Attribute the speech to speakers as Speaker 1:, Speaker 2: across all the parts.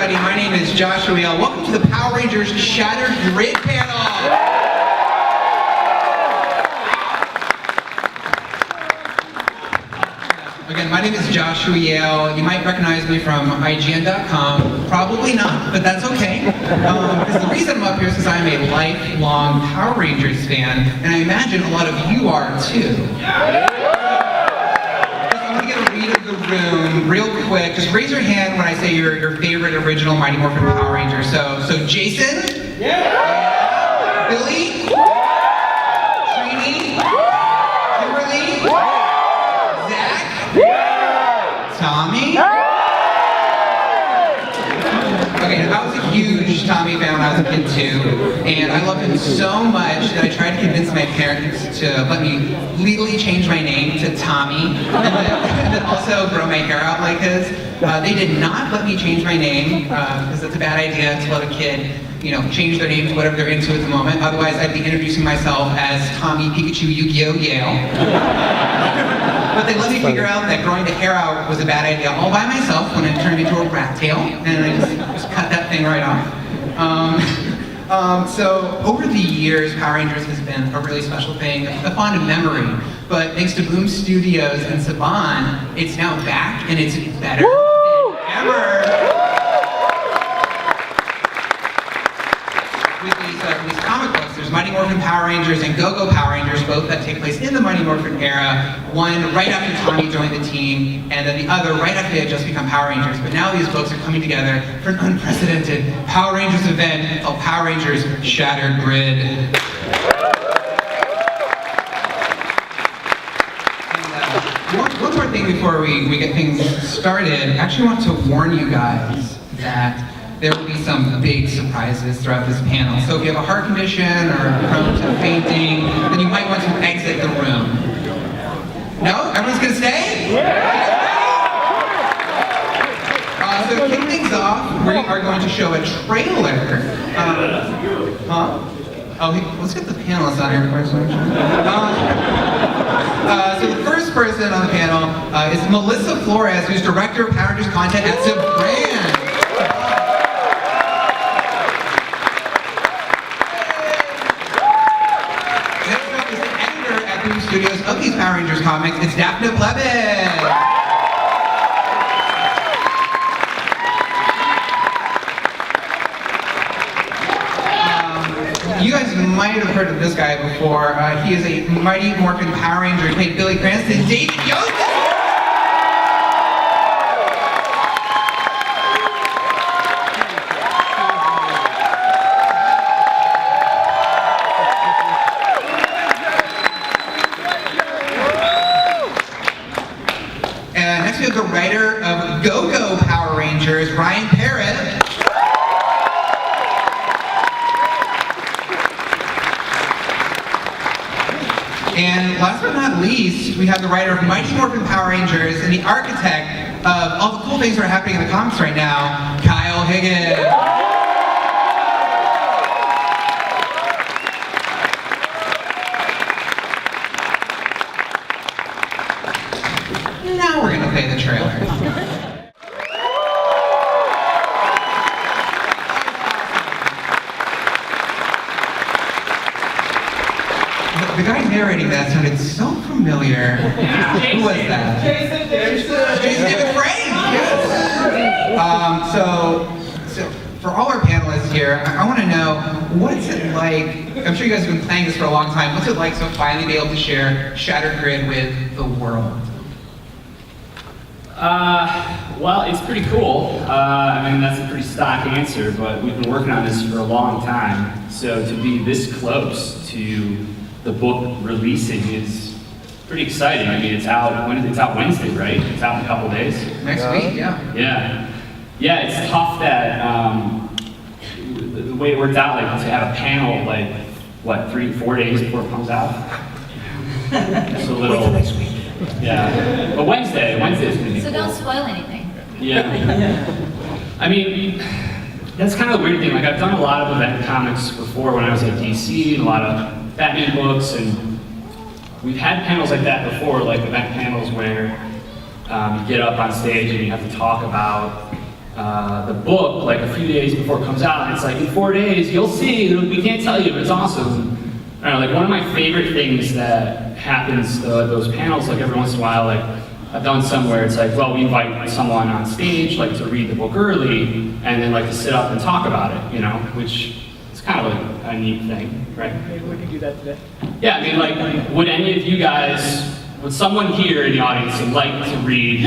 Speaker 1: everybody. My name is Joshua Yale. Welcome to the Power Rangers Shattered Grid panel. Again, my name is Joshua Yale. You might recognize me from IGN.com. Probably not, but that's okay. Because the reason I'm up here is because I'm a lifelong Power Rangers fan, and I imagine a lot of you are too. I'm going to get a read of the room real quick. Just raise your hand when I say your favorite original Mighty Morphin Power Ranger. So Jason? Yeah! Billy? Yeah! Trini? Yeah! Kimberly? Yeah! Zach? Yeah! Tommy? Yeah! Okay, I was a huge Tommy fan when I was a kid too, and I loved him so much that I tried to convince my parents to let me legally change my name to Tommy, and then also grow my hair out like his. They did not let me change my name, because that's a bad idea to let a kid, change their name to whatever they're into at the moment. Otherwise, I'd be introducing myself as Tommy Pikachu Yu-Gi-Oh! Yale. But they let me figure out that growing the hair out was a bad idea all by myself when it turned into a rat tail, and I just cut that thing right off. So over the years, Power Rangers has been a really special thing, a fond memory. But thanks to Boom Studios and Saban, it's now back and it's better than ever. With these comic books, there's Mighty Morphin Power Rangers and Go-Go Power Rangers, both that take place in the Mighty Morphin era. One right after Tommy joined the team, and then the other right after they had just become Power Rangers. But now these books are coming together for an unprecedented Power Rangers event called Power Rangers Shattered Grid. And one more thing before we get things started. I actually want to warn you guys that there will be some big surprises throughout this panel. So if you have a heart condition or are prone to fainting, then you might want to exit the room. No? Everyone's gonna stay? So to kick things off, we are going to show a trailer. Let's get the panelists on here first. So the first person on the panel is Melissa Flores, who's Director of Power Rangers Content at Saban. Studios of these Power Rangers comics, it's Daphne Plevin. You guys might have heard of this guy before. He is a Mighty Morphin Power Ranger. He played Billy Cranston, David Yost. The writer of Go-Go Power Rangers, Ryan Parrott. And last but not least, we have the writer of Mighty Morphin Power Rangers and the architect of all the cool things that are happening in the comics right now, Kyle Higgins. Now we're going to play the trailer. The guy narrating that sounded so familiar. Who was that? Jason David Frank! Yes! So for all our panelists here, I want to know, what's it like, I'm sure you guys have been playing this for a long time, what's it like to finally be able to share Shattered Grid with the world?
Speaker 2: Well, it's pretty cool. I mean, that's a pretty stock answer, but we've been working on this for a long time. So to be this close to the book releasing is pretty exciting. I mean, it's out Wednesday, right? It's out in a couple days.
Speaker 1: Next week, yeah.
Speaker 2: Yeah, it's tough that the way it worked out, like to have a panel, like what, 3-4 days before it comes out. It's a little.
Speaker 1: Wait till next week.
Speaker 2: Yeah, but Wednesday is going to be
Speaker 3: So
Speaker 2: cool.
Speaker 3: don't spoil anything.
Speaker 2: Yeah. I mean, that's kind of the weird thing. Like, I've done a lot of event comics before when I was at DC, and a lot of Batman books, and we've had panels like that before, like event panels where you get up on stage and you have to talk about the book like a few days before it comes out, and it's like, in 4 days, you'll see, we can't tell you, but it's awesome. I don't know, like one of my favorite things that happens at those panels, like every once in a while, like I've done somewhere, it's like, well, we invite someone on stage, like to read the book early, and then like to sit up and talk about it, you know, which is kind of like a neat thing, right?
Speaker 3: Maybe we can do that today.
Speaker 2: Yeah, I mean, like, would any of you guys, would someone here in the audience like to read?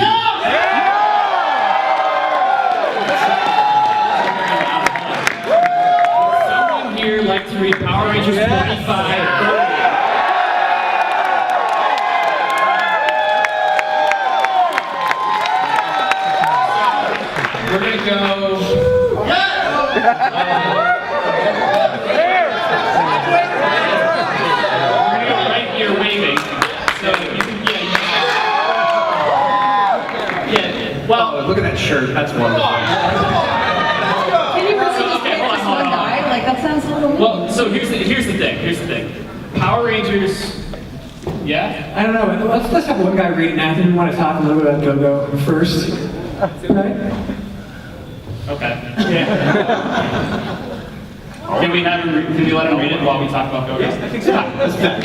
Speaker 2: Someone here like to read Power Rangers 25? We're gonna go. We're gonna go right here waving. So you can, yeah. Well,
Speaker 4: look at that shirt. That's wonderful.
Speaker 5: Can you really just pick this one guy? Like, that sounds a little weird.
Speaker 2: well, so here's the thing. Power Rangers. Yeah.
Speaker 3: I don't know. Let's have one guy read it. Nathan, you want to talk a little bit about Go-Go first? Right?
Speaker 2: Okay. Yeah. Can we let him read it while we talk about Go-Go?
Speaker 3: I think so.
Speaker 4: That's fair.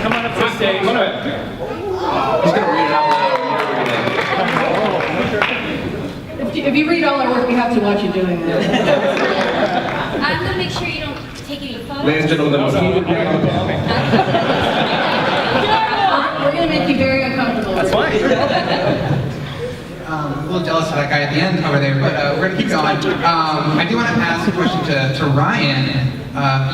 Speaker 3: Come on up to the stage.
Speaker 4: He's gonna read it out loud.
Speaker 5: If you read all our work, we have to watch you doing that.
Speaker 6: I'm gonna make sure you don't take any photos.
Speaker 4: Ladies and gentlemen, the most heated man on the panel.
Speaker 5: We're going to make you very uncomfortable.
Speaker 4: That's fine.
Speaker 1: A little jealous of that guy at the end over there, but we're gonna keep going. I do want to ask a question to Ryan.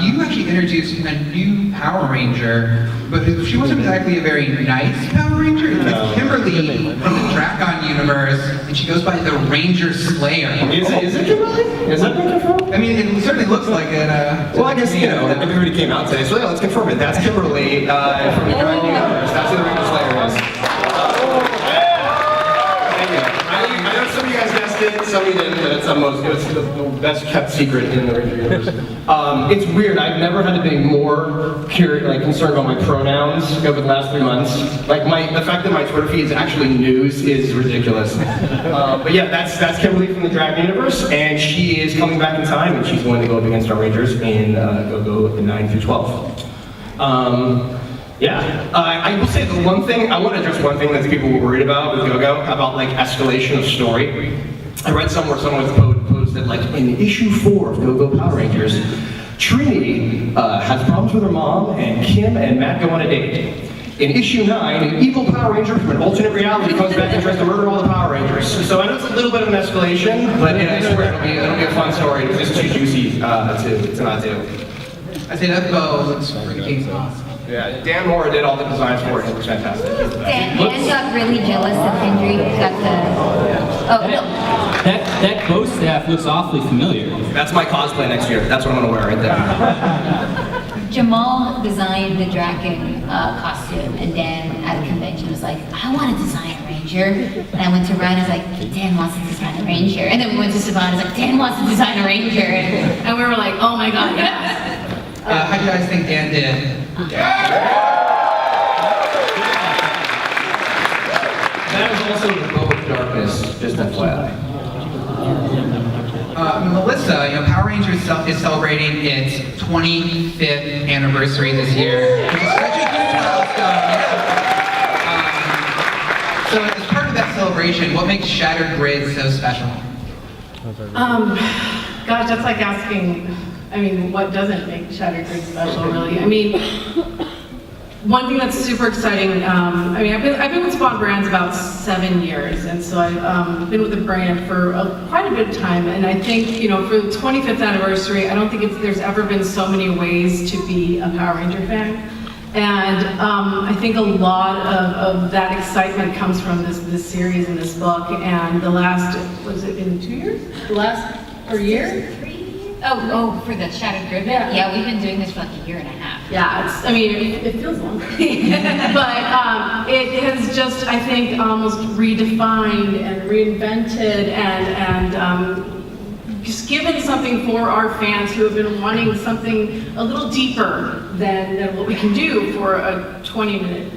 Speaker 1: You actually introduced a new Power Ranger, but she wasn't exactly a very nice Power Ranger. It's Kimberly from the Drakkon universe, and she goes by the Ranger Slayer.
Speaker 4: Is it Kimberly? Is that been confirmed?
Speaker 1: I mean, it certainly looks like it.
Speaker 4: Well, I guess, you know, everybody came out today, so yeah, let's confirm it. That's Kimberly from the Drakkon universe. That's who the Ranger Slayer is. Thank you. I know some of you guys guessed it, some of you didn't, but it's the best kept secret in the Ranger universe. It's weird. I've never had to be more concerned about my pronouns over the last 3 months. Like the fact that my Twitter feed is actually news is ridiculous. But yeah, that's Kimberly from the Drakkon universe, and she is coming back in time, and she's going to go up against our Rangers in Go-Go 9 through 12. Yeah, I will say the one thing, I want to address one thing that people were worried about with Go-Go, about like escalation of story. I read somewhere someone posed that like in issue 4 of Go-Go Power Rangers, Trini has problems with her mom, and Kim and Matt go on a date. In issue 9, an evil Power Ranger from an alternate reality comes back and tries to murder all the Power Rangers. So I know it's a little bit of an escalation, but yeah, I swear it'll be a fun story. It's just too juicy to not do.
Speaker 1: I say that bow looks pretty awesome.
Speaker 4: Yeah, Dan Moore did all the designs for it. It was fantastic.
Speaker 6: Dan got really jealous of Hendry. Got the. Oh, no.
Speaker 7: That bow staff looks awfully familiar.
Speaker 4: That's my cosplay next year. That's what I'm gonna wear right there.
Speaker 6: Jamal designed the Drakkon costume, and Dan at a convention was like, I want to design a Ranger. And I went to Ryan, I was like, Dan wants to design a Ranger. And then we went to Savannah, I was like, Dan wants to design a Ranger. And we were like, oh my god, yes.
Speaker 1: How do you guys think Dan did?
Speaker 4: That is also the bow of darkness, just FYI.
Speaker 1: Melissa, Power Rangers is celebrating its 25th anniversary this year, which is such a huge milestone. So as part of that celebration, what makes Shattered Grid so special?
Speaker 5: Gosh, that's like asking, what doesn't make Shattering Grid special, really? One thing that's super exciting, I've been with Spawn Brands about 7 years, and so I've been with the brand for quite a bit of time, and I think, for the 25th anniversary, I don't think there's ever been so many ways to be a Power Ranger fan. And I think a lot of that excitement comes from this series and this book, and the last, was it been 2 years? The last, or a year?
Speaker 6: 3 years? Oh, for the Shattered Grid? Yeah, we've been doing this for like a year and a half.
Speaker 5: Yeah, it feels long. But it has just, I think, almost redefined and reinvented and just given something for our fans who have been wanting something a little deeper than what we can do for a 20-minute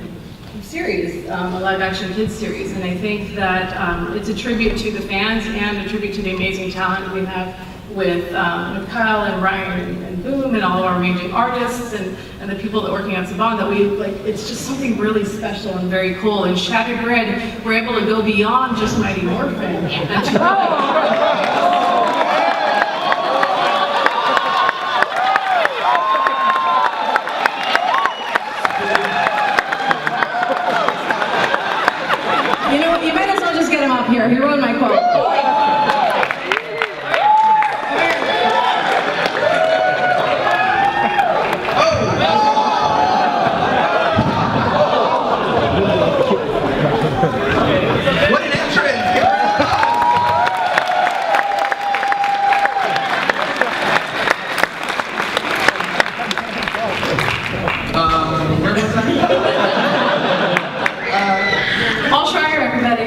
Speaker 5: series, a live-action kids series, and I think that it's a tribute to the fans and a tribute to the amazing talent we have with Kyle and Ryan and Boom and all of our amazing artists and the people that are working on Saban, that we like. It's just something really special and very cool. And Shattered Grid, we're able to go beyond just Mighty Morphin. And you know what? You might as well just get him up here. He ruined my quote.
Speaker 1: What an entrance! Where was I?
Speaker 5: I'll try her, everybody.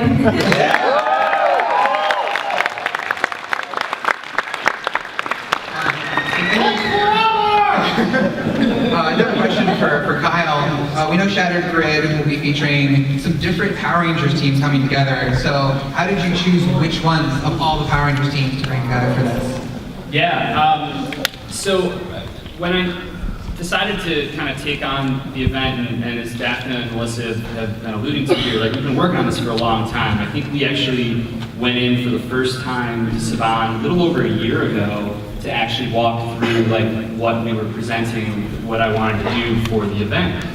Speaker 1: Another question for Kyle. We know Shattered Grid will be featuring some different Power Rangers teams coming together. So how did you choose which ones of all the Power Rangers teams to bring together for this?
Speaker 2: Yeah, so when I decided to kind of take on the event, and as Daphne and Melissa have been alluding to here, like we've been working on this for a long time. I think we actually went in for the first time to Saban a little over a year ago to actually walk through like what we were presenting, what I wanted to do for the event.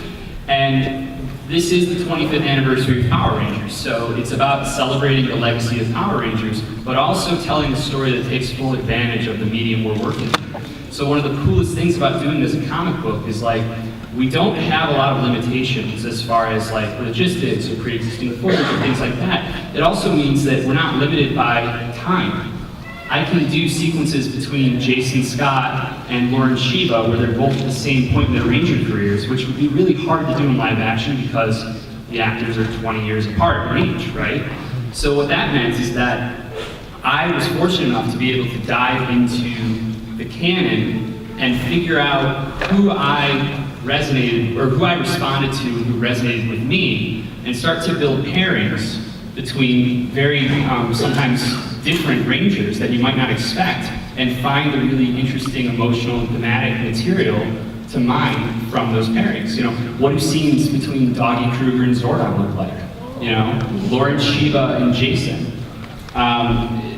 Speaker 2: And this is the 25th anniversary of Power Rangers, so it's about celebrating the legacy of Power Rangers, but also telling a story that takes full advantage of the medium we're working in. So one of the coolest things about doing this comic book is like, we don't have a lot of limitations as far as like logistics or pre-existing authority and things like that. It also means that we're not limited by time. I can do sequences between Jason Scott and Lauren Shiba where they're both at the same point in their Ranger careers, which would be really hard to do in live action because the actors are 20 years apart in age, right? So what that meant is that I was fortunate enough to be able to dive into the canon and figure out who I resonated, or who I responded to, who resonated with me, and start to build pairings between very sometimes different Rangers that you might not expect, and find the really interesting emotional and thematic material to mine from those pairings. You know, what do scenes between Doggy Kruger and Zordon look like? You know, Lauren Shiba and Jason.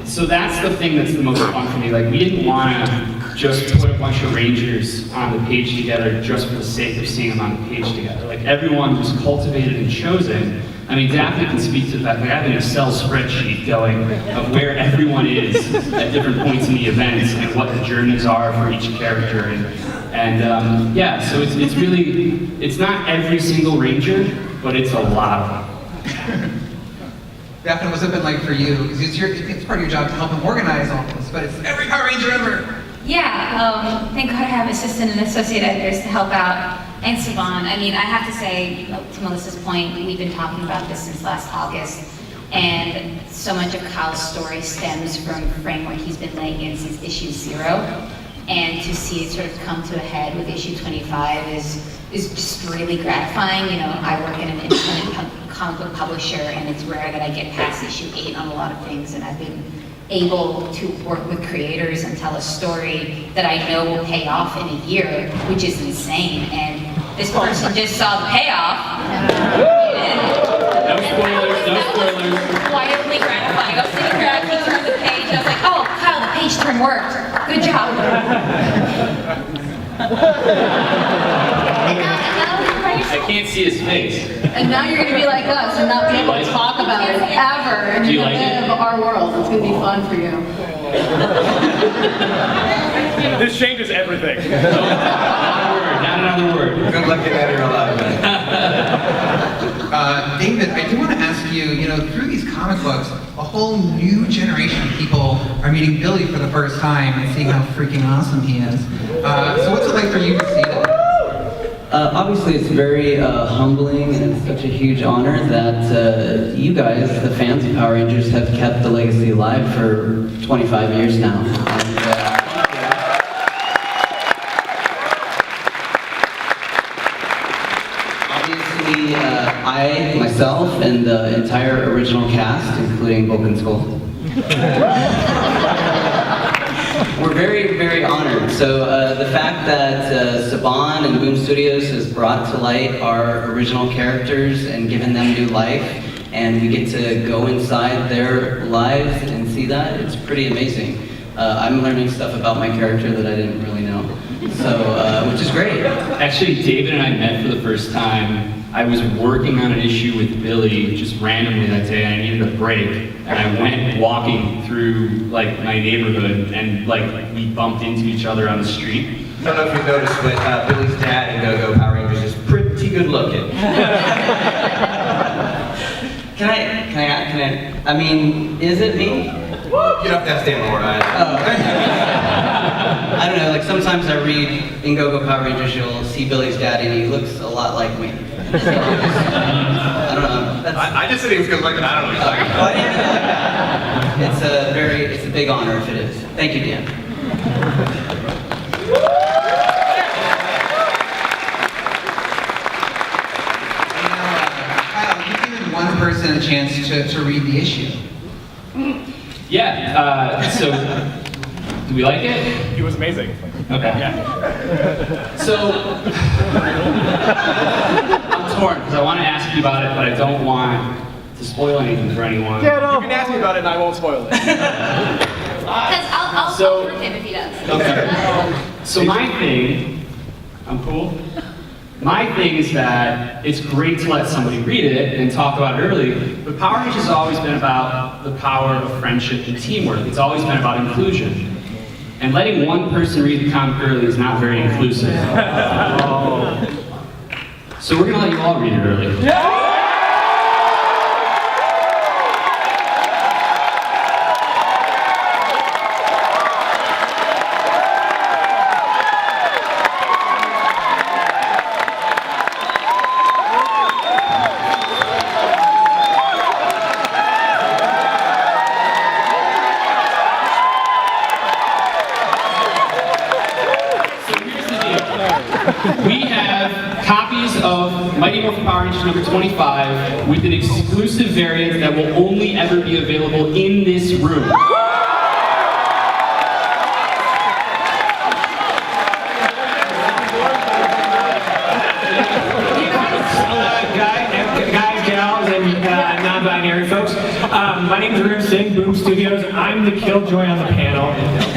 Speaker 2: So that's the thing that's the most fun for me. Like, we didn't want to just put a bunch of Rangers on the page together just for the sake of seeing them on the page together. Like, everyone was cultivated and chosen. I mean, Daphne can speak to the fact that I have an Excel spreadsheet going of where everyone is at different points in the events and what the journeys are for each character. And yeah, so it's really, it's not every single Ranger, but it's a lot of them.
Speaker 1: Daphne, what's it been like for you? Because it's part of your job to help them organize all this, but it's every Power Ranger ever.
Speaker 6: Yeah, thank God I have assistant and associate editors to help out. And Saban, I mean, I have to say, to Melissa's point, we've been talking about this since last August, and so much of Kyle's story stems from the framework he's been laying in since issue 0. And to see it sort of come to a head with issue 25 is just really gratifying. You know, I work in an independent comic book publisher, and it's rare that I get past issue 8 on a lot of things, and I've been able to work with creators and tell a story that I know will pay off in a year, which is insane. And this person just saw the payoff.
Speaker 2: No spoilers, no spoilers.
Speaker 6: Quietly gratifying. I was sitting here, he turned the page, I was like, oh, Kyle, the page turn worked. Good job.
Speaker 2: I can't see his face.
Speaker 5: And now you're going to be like us and not be able to talk about it ever and
Speaker 2: Do you
Speaker 5: be
Speaker 2: like
Speaker 5: the
Speaker 2: it?
Speaker 5: of our world. It's going to be fun for you.
Speaker 8: This changes everything.
Speaker 2: Not another word.
Speaker 1: Good luck getting out of here alive, man. David, I do want to ask you, you know, through these comic books, a whole new generation of people are meeting Billy for the first time and seeing how freaking awesome he is. So what's it like for you to see that?
Speaker 9: Obviously, it's very humbling, and it's such a huge honor that you guys, the fans of Power Rangers, have kept the legacy alive for 25 years now. And, I, myself, and the entire original cast, including Bulk and Skull, we're very, very honored. So the fact that Saban and Boom Studios has brought to light our original characters and given them new life, and we get to go inside their lives and see that, it's pretty amazing. I'm learning stuff about my character that I didn't really know, so which is great.
Speaker 2: Actually, David and I met for the first time. I was working on an issue with Billy just randomly that day, and I needed a break. And I went walking through like my neighborhood, and like we bumped into each other on the street.
Speaker 4: I don't know if you've noticed, but Billy's dad in Go-Go Power Rangers is pretty good looking.
Speaker 9: Can I, I mean, is it me?
Speaker 4: You don't have to stand more.
Speaker 9: I don't know, like sometimes I read in Go-Go Power Rangers, you'll see Billy's daddy and he looks a lot like me. So, I don't know.
Speaker 4: I just said he was good looking. I don't know what you're talking
Speaker 9: Oh, I didn't mean it like that. It's a big honor if it is. Thank you, Dan.
Speaker 1: Kyle, you given one person a chance to read the issue.
Speaker 2: Yeah. So, do we like it?
Speaker 8: It was amazing.
Speaker 2: Okay.
Speaker 8: Yeah.
Speaker 2: So, I'm torn because I want to ask you about it, but I don't want to spoil anything for anyone.
Speaker 8: You can ask me about it and I won't spoil it.
Speaker 6: Because I'll
Speaker 2: So-
Speaker 6: talk with him if he does.
Speaker 2: Okay. So my thing, I'm cool. My thing is that it's great to let somebody read it and talk about it early, but Power Rangers has always been about the power of friendship and teamwork. It's always been about inclusion. And letting one person read the comic early is not very inclusive. So we're gonna let you all read it early. We have copies of Mighty Morphin Power Rangers number 25 with an exclusive variant that will only ever be available in this room.
Speaker 3: Guys, gals, and non-binary folks. My name is Arun Singh, Boom Studios. I'm the killjoy on the panel.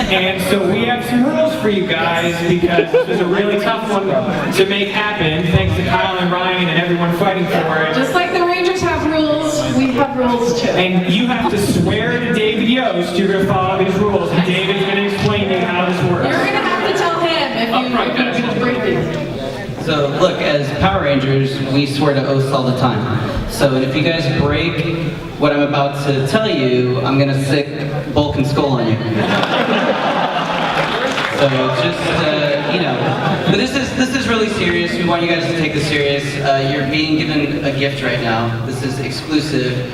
Speaker 3: And so we have some rules for you guys because this was a really tough one to make happen, thanks to Kyle and Ryan and everyone fighting for it.
Speaker 5: Just like the Rangers have rules, we have rules too.
Speaker 3: And you have to swear to David Yost you're going to follow these rules. And David's going to explain to you how this works.
Speaker 5: You're gonna have to tell him if you're gonna break these.
Speaker 9: So look, as Power Rangers, we swear to oaths all the time. So if you guys break what I'm about to tell you, I'm gonna sick Bulk and Skull on you. So just, you know, but this is really serious. We want you guys to take this serious. You're being given a gift right now. This is exclusive.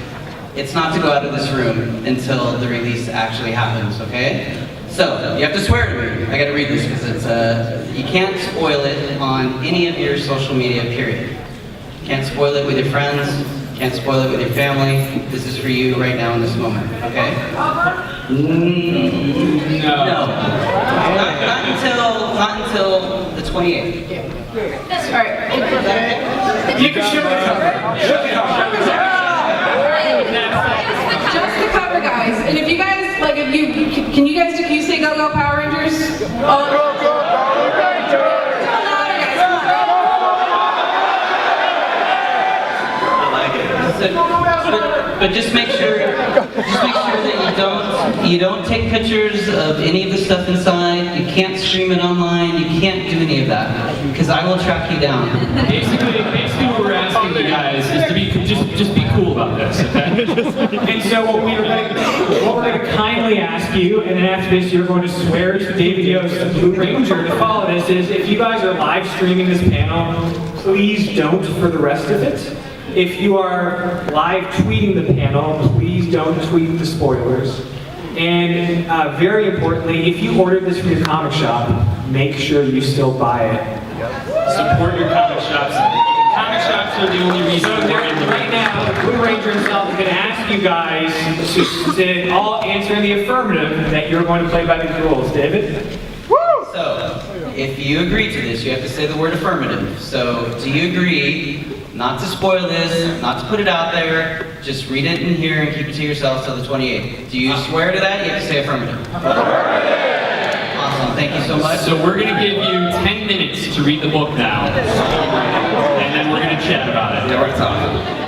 Speaker 9: It's not to go out of this room until the release actually happens, okay? So, you have to swear to me. I gotta read this because it's, you can't spoil it on any of your social media, period. Can't spoil it with your friends, can't spoil it with your family. This is for you right now in this moment, okay? No. Not until the 28th.
Speaker 5: That's right.
Speaker 3: You can show the cover. Show the cover.
Speaker 5: Just the cover, guys. And if you guys, like, if you, can you guys, can you say Go-Go Power Rangers?
Speaker 9: But just make sure that you don't take pictures of any of the stuff inside. You can't stream it online. You can't do any of that because I will track you down.
Speaker 2: Basically what we're asking you guys is to be just be cool about this, okay?
Speaker 3: And so what we're going to kindly ask you, and then after this you're going to swear to David Yost, the Blue Ranger, to follow this, is if you guys are live streaming this panel, please don't for the rest of it. If you are live tweeting the panel, please don't tweet the spoilers. And very importantly, if you ordered this from your comic shop, make sure you still buy it.
Speaker 2: Support your comic shops. Comic shops also the only reason
Speaker 3: So
Speaker 2: we're in the
Speaker 3: right now, the Blue Ranger himself is going to ask you guys to all answer in the affirmative that you're going to play by these rules. David?
Speaker 9: So, if you agree to this, you have to say the word affirmative. So, do you agree not to spoil this, not to put it out there, just read it in here and keep it to yourself till the 28th? Do you swear to that? You have to say affirmative. Awesome, thank you so much.
Speaker 2: So we're going to give you 10 minutes to read the book now. And then we're going to chat about it.
Speaker 4: Yeah, we're talking.